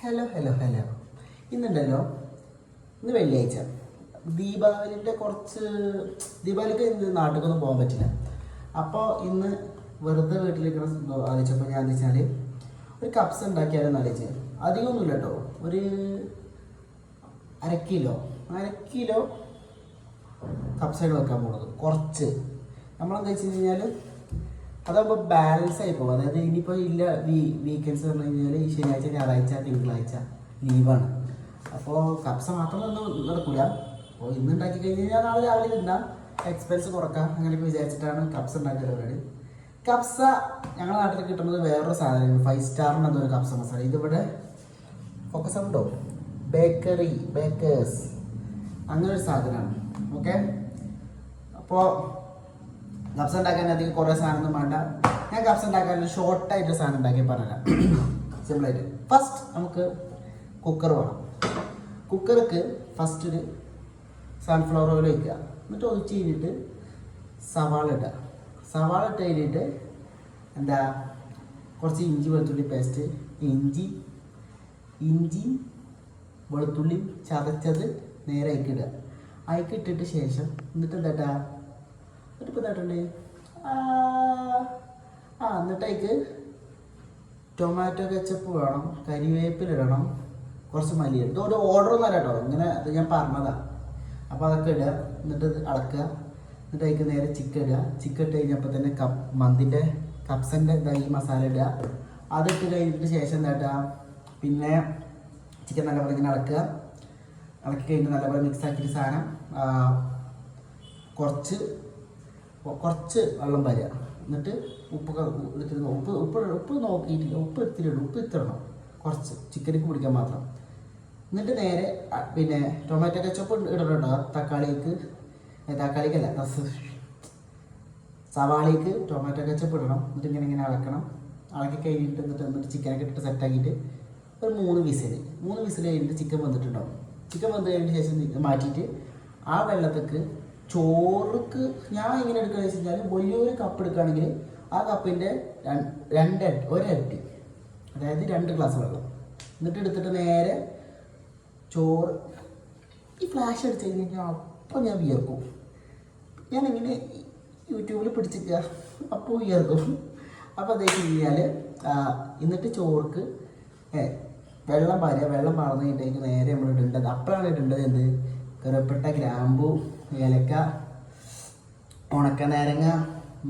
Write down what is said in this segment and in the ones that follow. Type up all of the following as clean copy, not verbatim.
Hello hello hello ഇന്നുണ്ടല്ലോ, ഇന്ന് വെള്ളിയാഴ്ച. ദീപാവലിക്ക് ഇന്ന് നാട്ടിലൊന്നും പോകാൻ പറ്റില്ല. അപ്പോൾ ഇന്ന് വെറുതെ വീട്ടിലിരിക്കുന്ന ആലോചിച്ചപ്പോൾ ഞാൻ എന്താ വെച്ചാൽ ഒരു കപ്സ് ഉണ്ടാക്കിയാലും ആലോചിച്ച്. അധികമൊന്നുമില്ല കേട്ടോ, ഒരു അര കിലോ കപ്സായിട്ട് വെക്കാൻ പോകുന്നത്. കുറച്ച് നമ്മളെന്താ വെച്ച് കഴിഞ്ഞാൽ അതാകുമ്പോൾ ബാലൻസ് ആയി പോകും. അതായത് ഇനിയിപ്പോൾ ഇല്ല വീക്കെൻഡ്സ് പറഞ്ഞു കഴിഞ്ഞാൽ ഈ ശനിയാഴ്ച, ഞായറാഴ്ച, തിങ്കളാഴ്ച ലീവാണ്. അപ്പോൾ കപ്സ മാത്രം ഒന്നും നടക്കില്ല. അപ്പോൾ ഇന്ന് ഉണ്ടാക്കി കഴിഞ്ഞ് കഴിഞ്ഞാൽ നാളെ രാവിലെ തിന്നാം, എക്സ്പെൻസ് കുറക്കാം, അങ്ങനെയൊക്കെ വിചാരിച്ചിട്ടാണ് കപ്സ ഉണ്ടാക്കിയ പരിപാടി. കപ്സ ഞങ്ങളുടെ നാട്ടിൽ കിട്ടുന്നത് വേറൊരു സാധനമാണ്, 5 സ്റ്റാറിൻ്റെ എന്തൊരു കപ്സ മസാല. ഇതിവിടെ ഫോക്കസ് ഉണ്ടോ, ബേക്കേഴ്സ് അങ്ങനെ ഒരു സാധനമാണ്. ഓക്കെ, അപ്പോൾ കപ്സ ഉണ്ടാക്കാൻ അധികം കുറേ സാധനമൊന്നും വേണ്ട. ഞാൻ കപ്സ ഉണ്ടാക്കാൻ ഷോർട്ടായിട്ട് സാധനം ഉണ്ടാക്കി പറഞ്ഞുതരാം, സിമ്പിളായിട്ട്. ഫസ്റ്റ് നമുക്ക് കുക്കർ വേണം. കുക്കർക്ക് ഫസ്റ്റ് ഒരു സൺഫ്ലവർ ഓയിൽ വയ്ക്കുക, എന്നിട്ട് ഒഴിച്ച് കഴിഞ്ഞിട്ട് സവാള ഇട്ട് കഴിഞ്ഞിട്ട് എന്താ കുറച്ച് ഇഞ്ചി വെളുത്തുള്ളി പേസ്റ്റ്, ഇഞ്ചി വെളുത്തുള്ളി ചതച്ചത് നേരെ അയക്കിടുക. അയക്കിട്ടിട്ട് ശേഷം എന്നിട്ട് എന്താ എന്നിട്ടിപ്പോൾ എന്തായിട്ടുണ്ട് എന്നിട്ട് അതിക്ക് ടൊമാറ്റോ കെച്ചപ്പ് വേണം, കരിവേപ്പിലിടണം, കുറച്ച് മല്ലിയിടും. ഇതൊരു ഓർഡറൊന്നും അല്ല കേട്ടോ, ഇങ്ങനെ അത് ഞാൻ പറഞ്ഞതാണ്. അപ്പോൾ അതൊക്കെ ഇടുക, എന്നിട്ട് അടക്കുക. എന്നിട്ട് അതിക്ക് നേരെ ചിക്കൻ ഇടുക. ചിക്കൻ ഇട്ട് കഴിഞ്ഞപ്പോൾ തന്നെ മന്തിൻ്റെ കപ്സൻ്റെ ഈ മസാല ഇടുക. അതിട്ട് കഴിഞ്ഞിട്ട് ശേഷം എന്താ പിന്നെ ചിക്കൻ നല്ലപോലെ ഇങ്ങനെ ഇളക്കി കഴിഞ്ഞിട്ട് നല്ലപോലെ മിക്സ് ആക്കിയിട്ട് സാധനം കുറച്ച് വെള്ളം വരിക. എന്നിട്ട് ഉപ്പ് നോക്കിയിട്ടില്ല, ഉപ്പ് ഇത്തിരണം കുറച്ച് ചിക്കനിക്ക് പിടിക്കാൻ മാത്രം. എന്നിട്ട് നേരെ പിന്നെ ടൊമാറ്റോ കെച്ചപ്പ് ഇടണം കേട്ടോ. തക്കാളിക്കല്ല, സവാളയ്ക്ക് ടൊമാറ്റോ കെച്ചപ്പ് ഇടണം. എന്നിട്ട് ഇങ്ങനെ ഇളക്കി കഴിഞ്ഞിട്ട് എന്നിട്ട് ചിക്കനൊക്കെ ഇട്ടിട്ട് സെറ്റാക്കിയിട്ട് ഒരു 3 വിസിൽ കഴിഞ്ഞിട്ട് ചിക്കൻ വന്നിട്ടുണ്ടാവും. ചിക്കൻ വന്നു കഴിഞ്ഞിട്ട് ശേഷം മാറ്റിയിട്ട് ആ വെള്ളത്തേക്ക് ചോറുക്ക് ഞാൻ എങ്ങനെ എടുക്കുകയെന്ന് വെച്ച് കഴിഞ്ഞാൽ വലിയൊരു കപ്പ് എടുക്കുകയാണെങ്കിൽ ആ കപ്പിൻ്റെ ഒരട്ടി, അതായത് 2 ഗ്ലാസ് വെള്ളം. എന്നിട്ട് എടുത്തിട്ട് നേരെ ചോറ് ഈ ഫ്ലാഷ് അടിച്ച് കഴിഞ്ഞാൽ അപ്പോൾ ഞാൻ വിയർക്കും. ഞാനിങ്ങനെ യൂട്യൂബിൽ പിടിച്ചിരിക്കുക, അപ്പോൾ വിയർക്കും. അപ്പോൾ അത് കഴിഞ്ഞാൽ എന്നിട്ട് ചോർക്ക് വെള്ളം പാർന്ന് കഴിഞ്ഞിട്ട് നേരെ നമ്മൾ ഇടേണ്ടത്, അപ്പോഴാണ് ഇടേണ്ടത് എന്ത്, കറുവപ്പട്ട, ഗ്രാമ്പു, ഏലക്ക, ഉണക്ക നാരങ്ങ,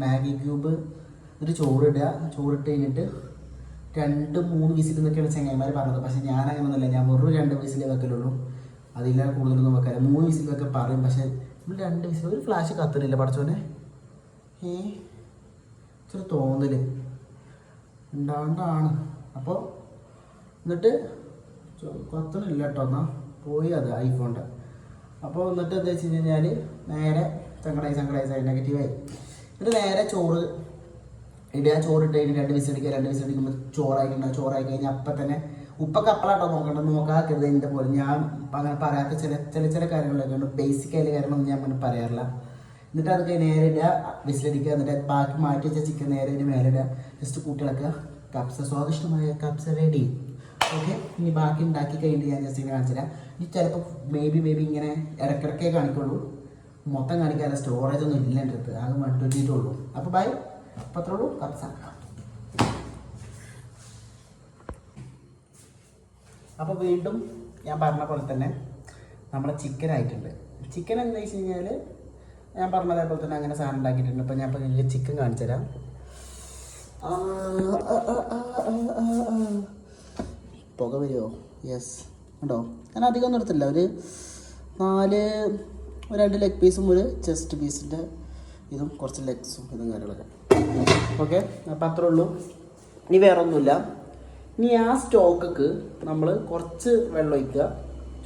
മാഗി ക്യൂബ്. എന്നിട്ട് ചോറിടുക. ചോറിട്ട് കഴിഞ്ഞിട്ട് 2-3 വിസിൽ എന്നൊക്കെയാണ് ചങ്ങന്മാർ പറഞ്ഞത്. പക്ഷേ ഞാൻ അങ്ങനെയൊന്നുമില്ല, ഞാൻ വെറും 2 വിസിലേ വെക്കലുള്ളൂ, അതില്ലാതെ കൂടുതലൊന്നും വെക്കാറ്. 3 വിസിലൊക്കെ പറയും, പക്ഷേ നമ്മൾ 2 വിസിൽ. ഒരു ഫ്ലാഷ് കത്തുന്നില്ല പടച്ചോനെ, ഇച്ചിരി തോന്നൽ ഉണ്ടാവേണ്ടതാണ്. അപ്പോൾ എന്നിട്ട് കത്തണില്ല കേട്ടോ, എന്നാൽ പോയി അത് ഐഫോണിൻ്റെ. അപ്പോൾ എന്നിട്ട് എന്താ വെച്ച് കഴിഞ്ഞാൽ നേരെ സങ്കടമായി നെഗറ്റീവായി. എന്നിട്ട് നേരെ ചോറ് ഇടുക. ചോറിട്ട് കഴിഞ്ഞ് 2 വിസിലടിക്കുക. 2 വിസിലടിക്കുമ്പോൾ ചോറായി കഴിഞ്ഞാൽ അപ്പം തന്നെ ഉപ്പൊക്കെ അപ്പളാട്ടോ നോക്കാക്കരുത്. എൻ്റെ പോലെ ഞാൻ അങ്ങനെ പറയാത്ത ചില കാര്യങ്ങളൊക്കെ ഉണ്ട്, ബേസിക് ആയിട്ടുള്ള കാര്യങ്ങളൊന്നും ഞാൻ അങ്ങനെ പറയാറില്ല. എന്നിട്ട് അത് കഴിഞ്ഞ് നേരെ ഇടുക, വിസിലടിക്കുക. എന്നിട്ട് ബാക്കി മാറ്റി വെച്ച ചിക്കൻ നേരെ ഇതിന് മേലെ ഇടുക, ജസ്റ്റ് കൂട്ടിളക്കുക. കപ്സ, സ്വാദിഷ്ടമായ കപ്സ റെഡി. ഓക്കെ, ഇനി ബാക്കി ഉണ്ടാക്കി കഴിഞ്ഞിട്ട് ഞാൻ ജസ്റ്റ് ഇങ്ങനെ കാണിച്ചു തരാം. ഇനി ചിലപ്പോൾ മേ ബി ഇങ്ങനെ ഇടയ്ക്കിടയ്ക്കേ കാണിക്കുള്ളൂ, മൊത്തം കാണിക്കാതെ സ്റ്റോറേജ് ഒന്നും ഇല്ല എൻ്റെ അടുത്ത്, ആകെ 120 ഉള്ളൂ. അപ്പോൾ ബൈ, അപ്പോൾ അത്രേ ഉള്ളൂ കപ്സ. അപ്പോൾ വീണ്ടും ഞാൻ പറഞ്ഞ പോലെ തന്നെ നമ്മുടെ ചിക്കൻ ആയിട്ടുണ്ട്. ചിക്കൻ എന്താ വെച്ച് കഴിഞ്ഞാൽ ഞാൻ പറഞ്ഞതേപോലെ തന്നെ അങ്ങനെ സാധനം ഉണ്ടാക്കിയിട്ടുണ്ട്. അപ്പോൾ ഞാൻ ഇപ്പോൾ നിങ്ങൾക്ക് ചിക്കൻ കാണിച്ചു തരാം. പുക വരുമോ? യെസ്, ഉണ്ടോ? ഞാൻ അധികം ഒന്നും എടുത്തില്ല, ഒരു 2 ലെഗ് പീസും ഒരു ചെസ്റ്റ് പീസിൻ്റെ ഇതും കുറച്ച് ലെഗ്സും ഇതും കാര്യങ്ങളൊക്കെ. ഓക്കെ, അപ്പം അത്രേ ഉള്ളൂ. ഇനി വേറെ ഒന്നുമില്ല. ഇനി ആ സ്റ്റോക്ക് നമ്മൾ കുറച്ച് വെള്ളം ഒഴിക്കുക,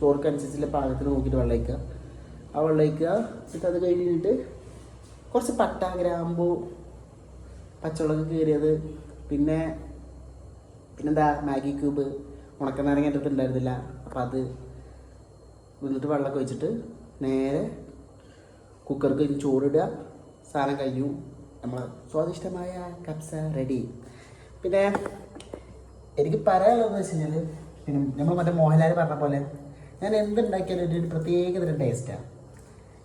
ചോർക്കനുസരിച്ചുള്ള പാകത്തിന് നോക്കിയിട്ട് വെള്ളം ഒഴിക്കുക. ആ വെള്ളം ഒഴിക്കുക. എന്നിട്ട് അത് കഴിഞ്ഞിട്ട് കുറച്ച് പട്ട, ഗ്രാമ്പു, പച്ചമുളക് കീറിയത്, പിന്നെന്താ മാഗി ക്യൂബ്, ഉണക്കനാരങ്ങ എൻ്റെ അടുത്ത് ഉണ്ടായിരുന്നില്ല, അപ്പോൾ അത് എന്നിട്ട് വെള്ളമൊക്കെ ഒഴിച്ചിട്ട് നേരെ കുക്കർക്ക് ചോറിടുക. സാധനം കഴിഞ്ഞു, നമ്മൾ സ്വാദിഷ്ടമായ കപ്സ റെഡി. പിന്നെ എനിക്ക് പറയാനുള്ളതെന്ന് വെച്ച് കഴിഞ്ഞാൽ പിന്നെ നമ്മൾ മറ്റേ മോഹൻലാൽ പറഞ്ഞ പോലെ ഞാൻ എന്തുണ്ടാക്കിയാലും ഒരു പ്രത്യേക തരം ടേസ്റ്റാണ്.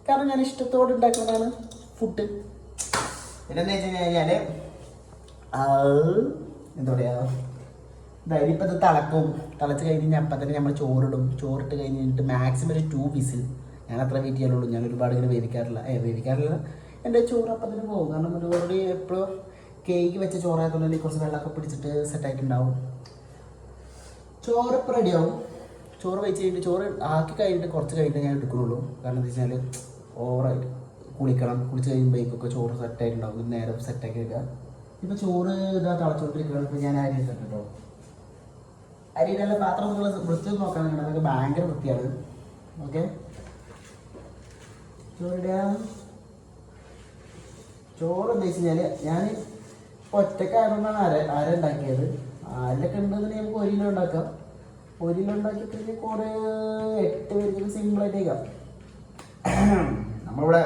കാരണം ഞാൻ ഇഷ്ടത്തോടെ ഉണ്ടാക്കുന്നതാണ് ഫുഡ്. പിന്നെന്താ വെച്ച് കഴിഞ്ഞാൽ എന്താ പറയുക, ഇപ്പം ഇത് തിളച്ച് കഴിഞ്ഞ് അപ്പം തന്നെ നമ്മൾ ചോറിടും. ചോറിട്ട് കഴിഞ്ഞിട്ട് മാക്സിമം ഒരു 2 വിസിൽ. ഞാൻ അത്ര വെയിറ്റ് ചെയ്യാനുള്ളൂ. ഞാൻ ഒരുപാട് ഇങ്ങനെ വേവിക്കാറില്ല. എൻ്റെ ചോറ് അപ്പം തന്നെ പോകും. കാരണം ഓൾറെഡി എപ്പോഴും കേക്ക് വെച്ച ചോറായതുകൊണ്ട് കുറച്ച് വെള്ളമൊക്കെ പിടിച്ചിട്ട് സെറ്റായിട്ടുണ്ടാവും. ചോറ് ഇപ്പം റെഡിയാവും. ചോറ് വെച്ച് കഴിഞ്ഞിട്ട് ചോറ് ആക്കി കഴിഞ്ഞിട്ട് കുറച്ച് കഴിഞ്ഞിട്ട് ഞാൻ എടുക്കുന്നുള്ളൂ. കാരണം എന്താ വെച്ചാൽ ഓവറായിട്ട് കുളിച്ച് കഴിയുമ്പോഴേക്കൊക്കെ ചോറ് സെറ്റായിട്ടുണ്ടാവും. നേരെ സെറ്റാക്കി വെക്കുക. ഇപ്പം ചോറ് ഇതാ തിളച്ചുകൊണ്ടിരിക്കുകയാണ്. ഇപ്പം ഞാൻ അരി ഇട്ടിട്ടോ. അരിയിലുള്ള പാത്രം നിങ്ങൾ വൃത്തി നോക്കുകയാണെങ്കിൽ അതൊക്കെ ഭയങ്കര വൃത്തിയാണ്. ഓക്കെ, ചോറ് എന്താ വെച്ച് കഴിഞ്ഞാൽ ഞാൻ ഒറ്റക്കായതുകൊണ്ടാണ് അര ഉണ്ടാക്കിയത്. ആരിലൊക്കെ ഉണ്ടെന്നുണ്ടെങ്കിൽ നമുക്ക് 1 കിലോ ഉണ്ടാക്കാം. 1 കിലോ ഉണ്ടാക്കിയിട്ട് കുറേ 8 പേർക്ക് സിമ്പിളായിട്ട് കഴിക്കാം. നമ്മളിവിടെ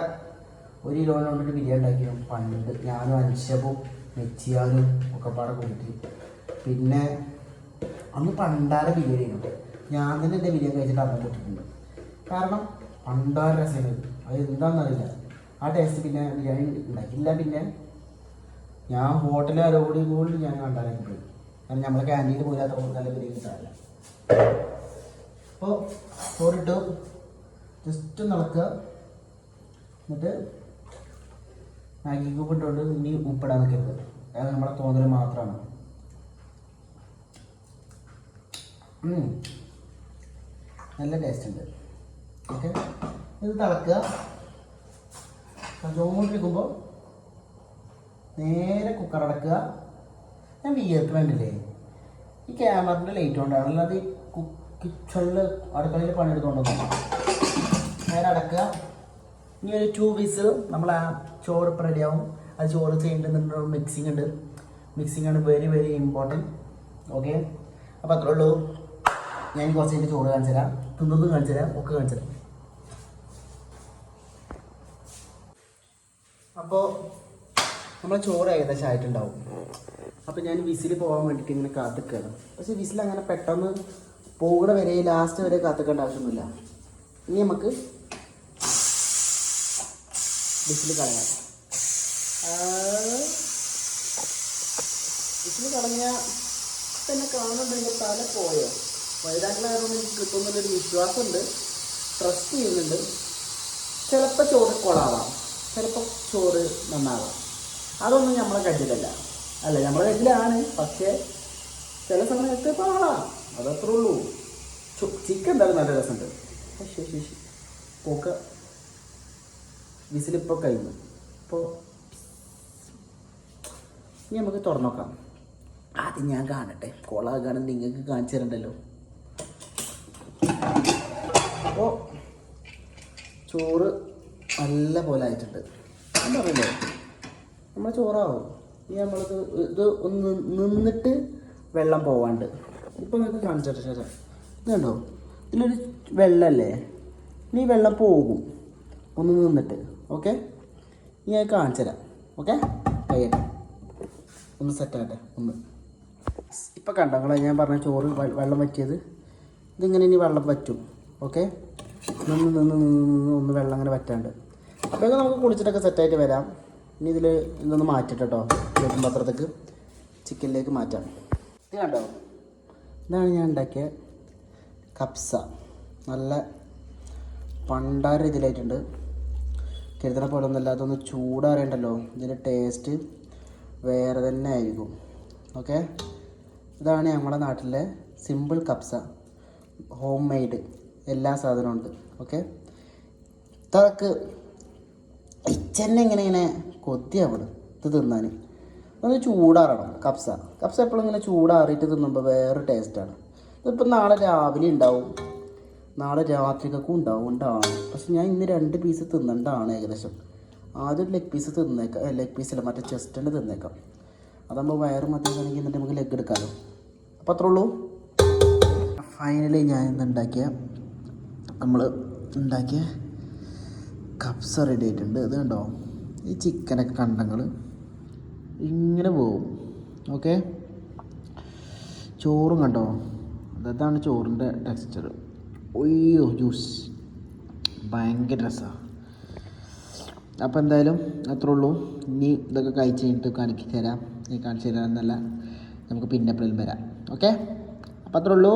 1 കിലോ കൊണ്ടിട്ട് ബിരിയാണി ഉണ്ടാക്കിയും പണ്ട് ഞാനും അൻഷബും മെച്ചിയാനും ഒക്കെ പാടെ കൂട്ടിയിട്ട്. പിന്നെ അന്ന് പണ്ടാരെ ബിരിയാണി ഉണ്ട്. ഞാൻ തന്നെ എൻ്റെ ബിരിയാണി കഴിച്ചിട്ട് അന്ന് കൂട്ടിയിട്ടുണ്ട്. കാരണം പണ്ടാര രസമാണ്. അത് എന്താണെന്നറിയില്ല, ആ ടേസ്റ്റ് പിന്നെ ബിരിയാണി ഉണ്ടാക്കില്ല. പിന്നെ ഞാൻ ഹോട്ടലിൽ അരോടി കൂടുതൽ ഞാൻ കണ്ടാലൊക്കെ പോയി. കാരണം നമ്മളെ ക്യാൻറ്റീനിൽ പോയാൽ നല്ല ബിരിയാണി കിട്ടാറില്ല. അപ്പോൾ ചോറിട്ട് ജസ്റ്റ് നടക്കുക. എന്നിട്ട് മാഗി ക്യൂബ് ഇട്ടുകൊണ്ട് ഇനി ഉപ്പിടാൻ നിൽക്കരുത്. അത് നമ്മളെ തോന്നൽ മാത്രമാണ്. നല്ല ടേസ്റ്റ് ഉണ്ട്. ഓക്കെ, ഇത് തിളക്കുക. ചോറിരിക്കുമ്പോൾ നേരെ കുക്കർ അടക്കുക. ഞാൻ വിയർക്കണില്ലേ, ഈ ക്യാമറൻ്റെ ലൈറ്റ് കൊണ്ടാണ്, അല്ലാതെ ഈ കിച്ചണിൽ അടുക്കളയിൽ പണിയെടുത്തോണ്ടൊന്നും. നേരെ അടക്കുക. ഇനി ഒരു 2 വിസിൽ നമ്മൾ ആ ചോറ് ഇപ്പം റെഡിയാവും. അത് ചോറ് ചെയ്യേണ്ടതുണ്ട്. മിക്സിംഗ് ആണ് വെരി വെരി ഇമ്പോർട്ടൻറ്റ്. ഓക്കെ, അപ്പോൾ അത്രേ ഉള്ളൂ. ഞാൻ കുറച്ച് കഴിഞ്ഞ് ചോറ് കാണിച്ചു തരാം, തിന്നതും കാണിച്ചു തരാം, ഒക്കെ കാണിച്ചു തരാം. അപ്പോൾ നമ്മളെ ചോറ് ഏകദേശം ആയിട്ടുണ്ടാവും. അപ്പോൾ ഞാൻ വിസിൽ പോകാൻ വേണ്ടിയിട്ട് ഇങ്ങനെ കാത്തിക്കുകയാണ്. പക്ഷേ വിസിൽ അങ്ങനെ പെട്ടെന്ന് പോകുന്ന വരെ ലാസ്റ്റ് വരെ കാത്തിക്കേണ്ട ആവശ്യമൊന്നുമില്ല. ഇനി നമുക്ക് വിസിൽ കളയാം. വിസിൽ കളഞ്ഞാൽ തന്നെ കാണുന്നുണ്ടെങ്കിൽ തല പോയോ. വൈതാക്കളായതുകൊണ്ട് എനിക്ക് കിട്ടുമെന്നുള്ളൊരു വിശ്വാസമുണ്ട്, ട്രസ്റ്റ് ചെയ്യുന്നുണ്ട്. ചിലപ്പോൾ ചോറ് കൊളാവാം, ചിലപ്പോൾ ചോറ് നന്നാവാം. അതൊന്നും നമ്മളെ കയ്യിലല്ല, അല്ല നമ്മളെ കയ്യിലാണ്. പക്ഷേ ചില സമയത്ത് പാളാം, അതത്രേ ഉള്ളൂ. ചിക്കൻ എന്തായാലും നല്ല രസമുണ്ട്. ശരി പോക്ക വിസിലിപ്പോൾ കഴിഞ്ഞു. ഇപ്പോൾ ഇനി നമുക്ക് തുറന്നു നോക്കാം. ആദ്യം ഞാൻ കാണട്ടെ, കോളാകാണ് നിങ്ങൾക്ക് കാണിച്ചു തരണ്ടല്ലോ. അപ്പോൾ ചോറ് നല്ല പോലെ ആയിട്ടുണ്ട്. എന്താ പറയണ്ടേ, നമ്മൾ ചോറാവും. ഇനി നമ്മൾക്ക് ഇത് ഒന്ന് നിന്നിട്ട് വെള്ളം പോവാണ്ട്. ഇപ്പം നിങ്ങൾക്ക് കാണിച്ചിട്ട് ശേഷം ഇതുണ്ടോ, ഇതിലൊരു വെള്ളമല്ലേ, ഇനി വെള്ളം പോകും ഒന്ന് നിന്നിട്ട്. ഓക്കെ, ഇനി ഞാൻ കാണിച്ചു തരാം. ഓക്കെ, കഴിയട്ടെ, ഒന്ന് സെറ്റാകട്ടെ. ഇപ്പം കണ്ടോ നിങ്ങളെ ഞാൻ പറഞ്ഞ ചോറ് വെള്ളം വറ്റിയത്. ഇതിങ്ങനെ ഇനി വെള്ളം വറ്റും. ഓക്കെ, നിന്ന് ഒന്ന് വെള്ളം അങ്ങനെ വറ്റാണ്ട്. അപ്പോഴൊക്കെ നമുക്ക് കുളിച്ചിട്ടൊക്കെ സെറ്റായിട്ട് വരാം. ഇനി ഇതിൽ ഇതൊന്ന് മാറ്റിട്ട് കേട്ടോ, ചോറ്റും പാത്രത്തേക്ക് ചിക്കനിലേക്ക് മാറ്റാം. ഇത് കണ്ടോ, ഇതാണ് ഞാൻ ഉണ്ടാക്കിയ കപ്സ. നല്ല പണ്ടാര ഇതിലായിട്ടുണ്ട്. കരുതണ പോലെ ഒന്നുമല്ല, അതൊന്ന് ചൂടാറിയണ്ടല്ലോ, ഇതിൻ്റെ ടേസ്റ്റ് വേറെ തന്നെ ആയിരിക്കും. ഓക്കെ, ഇതാണ് നമ്മുടെ നാട്ടിലെ സിമ്പിൾ കപ്സ, ഹോം മെയ്ഡ്, എല്ലാ സാധനവും ഉണ്ട്. ഓക്കെ, ഇതൊക്കെ കിച്ചന്നെ ഇങ്ങനെ കൊതിയാവണം ഇത് തിന്നാൻ. ഒന്ന് ചൂടാറണം. കപ്സ എപ്പോഴും ഇങ്ങനെ ചൂടാറിയിട്ട് തിന്നുമ്പോൾ വേറെ ടേസ്റ്റാണ്. ഇതിപ്പോൾ നാളെ രാവിലെ ഉണ്ടാവും, നാളെ രാത്രിക്കൊക്കെ ഉണ്ടാവും. പക്ഷെ ഞാൻ ഇന്ന് 2 പീസ് തിന്നണ്ടാണ് ഏകദേശം. ആദ്യം ലെഗ് പീസ് തിന്നേക്കാം, ലെഗ് പീസല്ല മറ്റേ ചെസ്റ്റിൻ്റെ തിന്നേക്കാം. അതാകുമ്പോൾ വയറ് മതിയാണെങ്കിൽ എന്നിട്ട് നമുക്ക് ലെഗ് എടുക്കാമല്ലോ. അപ്പോൾ അത്രേ ഉള്ളൂ. ഫൈനലി ഞാൻ നമ്മൾ ഉണ്ടാക്കിയ കപ്സ റെഡി ആയിട്ടുണ്ട്. ഇത് കണ്ടോ, ഈ ചിക്കനൊക്കെ കണ്ടങ്ങൾ ഇങ്ങനെ പോവും. ഓക്കെ, ചോറും കണ്ടോ അതാണ് ചോറിൻ്റെ ടെക്സ്ചർ. ഒയ്യോ ജ്യൂസ് ഭയങ്കര രസമാണ്. അപ്പോൾ എന്തായാലും അത്രേ ഉള്ളൂ. ഇനി ഇതൊക്കെ കഴിച്ച് കഴിഞ്ഞിട്ട് കാണിച്ചു തരാം എന്നല്ല, നമുക്ക് പിന്നെ എപ്പോഴും വരാം. ഓക്കെ, അപ്പോൾ അത്രേ ഉള്ളൂ.